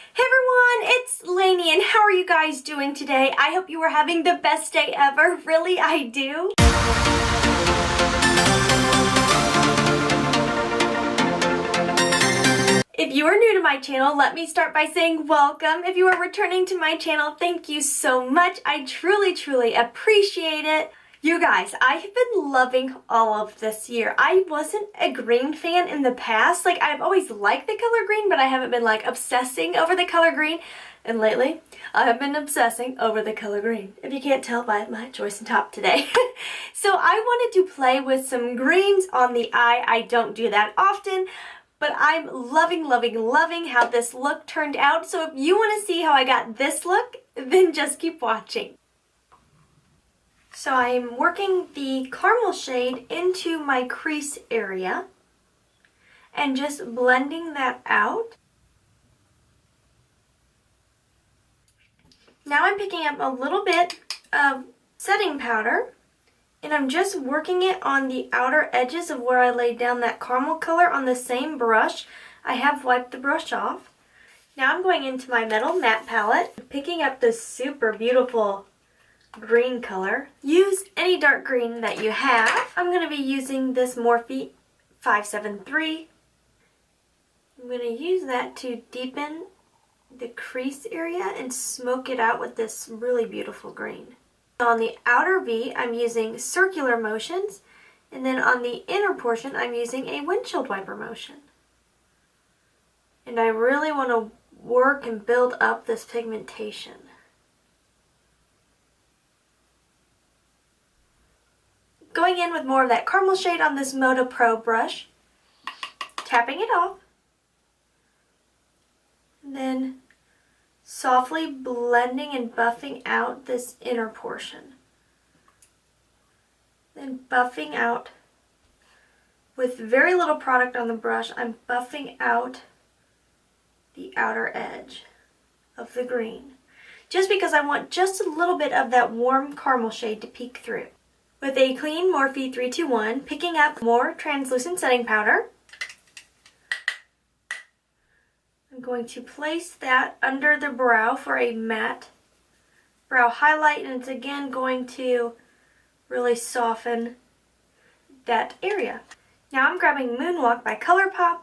Hey everyone, it's Lainey and how are you guys doing today? I hope you are having the best day ever. Really, I do. If you are new to my channel, let me start by saying welcome. If you are returning to my channel, thank you so much. I truly appreciate it. You guys, I have been loving all of this year. I wasn't a green fan in the past. Like, I've always liked the color green, but I haven't been like obsessing over the color green. And lately, I have been obsessing over the color green. If you can't tell by my choice and top today. So I wanted to play with some greens on the eye. I don't do that often, but I'm loving how this look turned out. So if you want to see how I got this look, then just keep watching. So I'm working the caramel shade into my crease area and just blending that out. Now I'm picking up a little bit of setting powder and I'm just working it on the outer edges of where I laid down that caramel color on the same brush. I have wiped the brush off. Now I'm going into my metal matte palette, picking up this super beautiful green color. Use any dark green that you have. I'm going to be using this Morphe 573. I'm going to use that to deepen the crease area and smoke it out with this really beautiful green. On the outer V, I'm using circular motions, and then on the inner portion, I'm using a windshield wiper motion. And I really want to work and build up this pigmentation. Going in with more of that caramel shade on this Moda Pro brush, tapping it off, and then softly blending and buffing out this inner portion. Then buffing out with very little product on the brush, I'm buffing out the outer edge of the green. Just because I want just a little bit of that warm caramel shade to peek through. With a clean Morphe 321, picking up more translucent setting powder. I'm going to place that under the brow for a matte brow highlight, and it's again going to really soften that area. Now I'm grabbing Moonwalk by ColourPop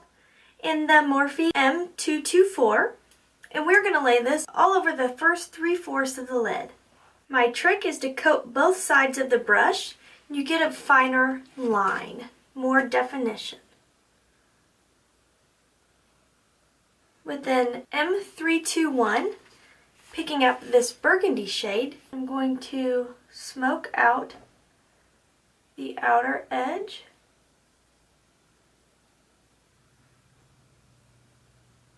in the Morphe M224, and we're going to lay this all over the first 3/4 of the lid. My trick is to coat both sides of the brush. You get a finer line, more definition. With an M321, picking up this burgundy shade, I'm going to smoke out the outer edge.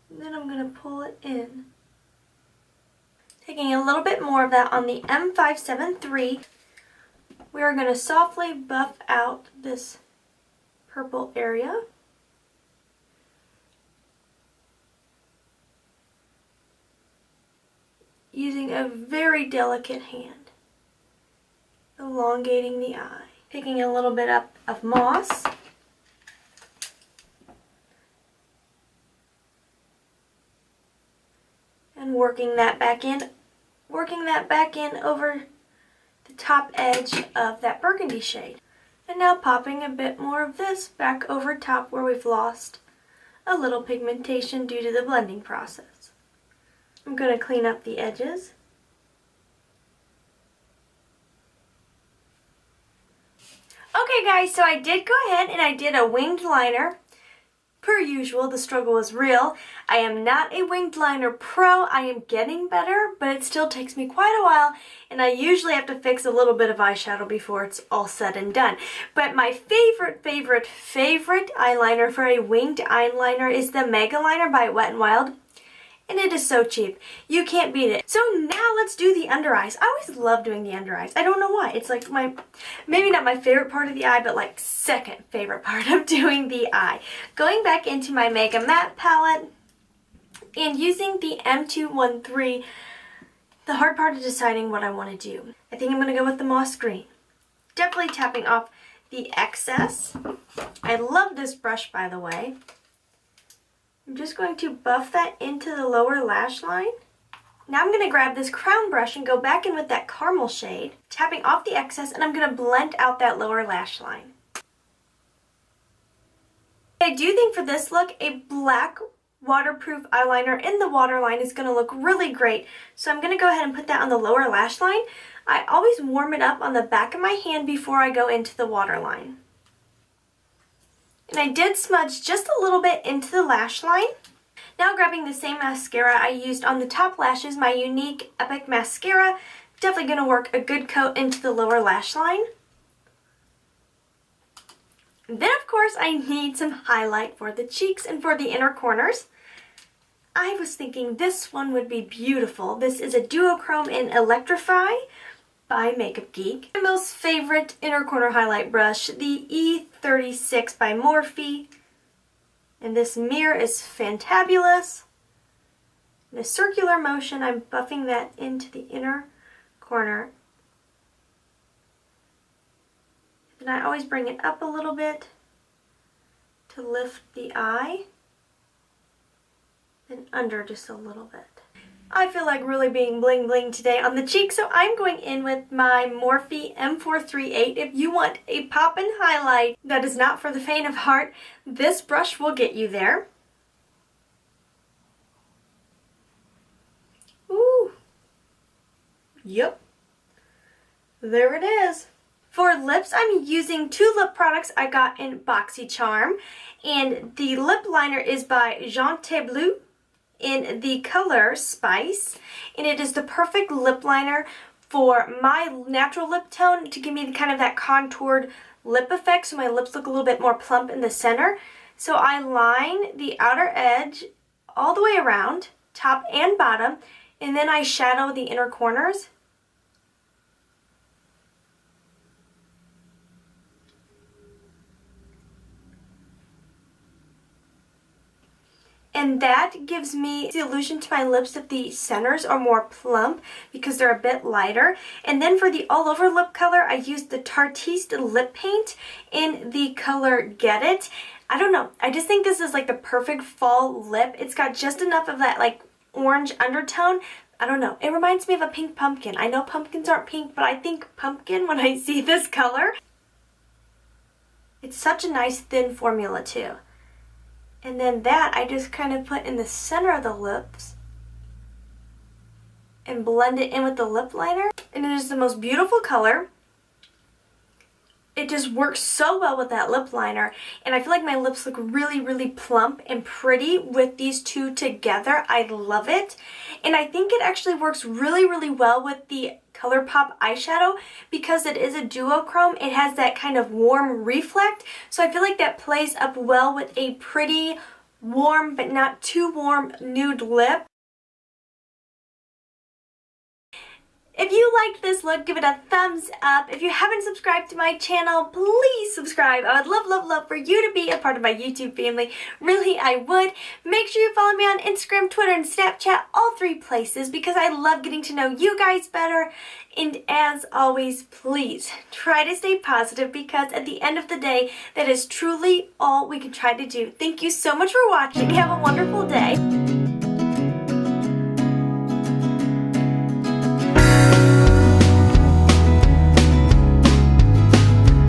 And then I'm going to pull it in. Taking a little bit more of that on the M573, we are going to softly buff out this purple area. Using a very delicate hand, elongating the eye. Picking a little bit up of moss. And working that back in over the top edge of that burgundy shade. And now popping a bit more of this back over top where we've lost a little pigmentation due to the blending process. I'm going to clean up the edges. Okay guys, so I did go ahead and I did a winged liner. Per usual, the struggle was real. I am not a winged liner pro. I am getting better, but it still takes me quite a while, and I usually have to fix a little bit of eyeshadow before it's all said and done. But my favorite eyeliner for a winged eyeliner is the Mega Liner by Wet n Wild. And it is so cheap. You can't beat it. So now let's do the under eyes. I always love doing the under eyes. I don't know why. It's like maybe not my favorite part of the eye, but like second favorite part of doing the eye. Going back into my Mega Matte palette and using the M213, the hard part is deciding what I want to do. I think I'm going to go with the moss green. Definitely tapping off the excess. I love this brush, by the way. I'm just going to buff that into the lower lash line. Now I'm going to grab this crown brush and go back in with that caramel shade, tapping off the excess, and I'm going to blend out that lower lash line. I do think for this look, a black waterproof eyeliner in the waterline is going to look really great. So I'm going to go ahead and put that on the lower lash line. I always warm it up on the back of my hand before I go into the waterline. And I did smudge just a little bit into the lash line. Now grabbing the same mascara I used on the top lashes, my Unique Epic Mascara, definitely going to work a good coat into the lower lash line. And then of course I need some highlight for the cheeks and for the inner corners. I was thinking this one would be beautiful. This is a Duochrome in Electrify by Makeup Geek. My most favorite inner corner highlight brush, the E36 by Morphe. And this mirror is fantabulous. In a circular motion, I'm buffing that into the inner corner. And I always bring it up a little bit to lift the eye. And under just a little bit. I feel like really being bling bling today on the cheek, so I'm going in with my Morphe M438. If you want a poppin' highlight that is not for the faint of heart, this brush will get you there. Ooh. Yep. There it is. For lips, I'm using two lip products I got in BoxyCharm, and the lip liner is by Jean Bleu in the color Spice, and it is the perfect lip liner for my natural lip tone to give me kind of that contoured lip effect so my lips look a little bit more plump in the center. So I line the outer edge all the way around, top and bottom, and then I shadow the inner corners. And that gives me the illusion to my lips that the centers are more plump because they're a bit lighter. And then for the all over lip color, I used the Tartiste lip paint in the color Get It. I don't know, I just think this is like the perfect fall lip. It's got just enough of that like orange undertone. I don't know, it reminds me of a pink pumpkin. I know pumpkins aren't pink, but I think pumpkin when I see this color. It's such a nice thin formula too. And then that I just kind of put in the center of the lips and blend it in with the lip liner. And it is the most beautiful color. It just works so well with that lip liner. And I feel like my lips look really, really plump and pretty with these two together. I love it. And I think it actually works really, really well with the ColourPop eyeshadow because it is a duochrome. It has that kind of warm reflect. So I feel like that plays up well with a pretty warm but not too warm nude lip. If you liked this look, give it a thumbs up. If you haven't subscribed to my channel, please subscribe. I would love, love, love for you to be a part of my YouTube family. Really, I would. Make sure you follow me on Instagram, Twitter, and Snapchat, all three places, because I love getting to know you guys better. And as always, please try to stay positive because at the end of the day, that is truly all we can try to do. Thank you so much for watching. Have a wonderful day.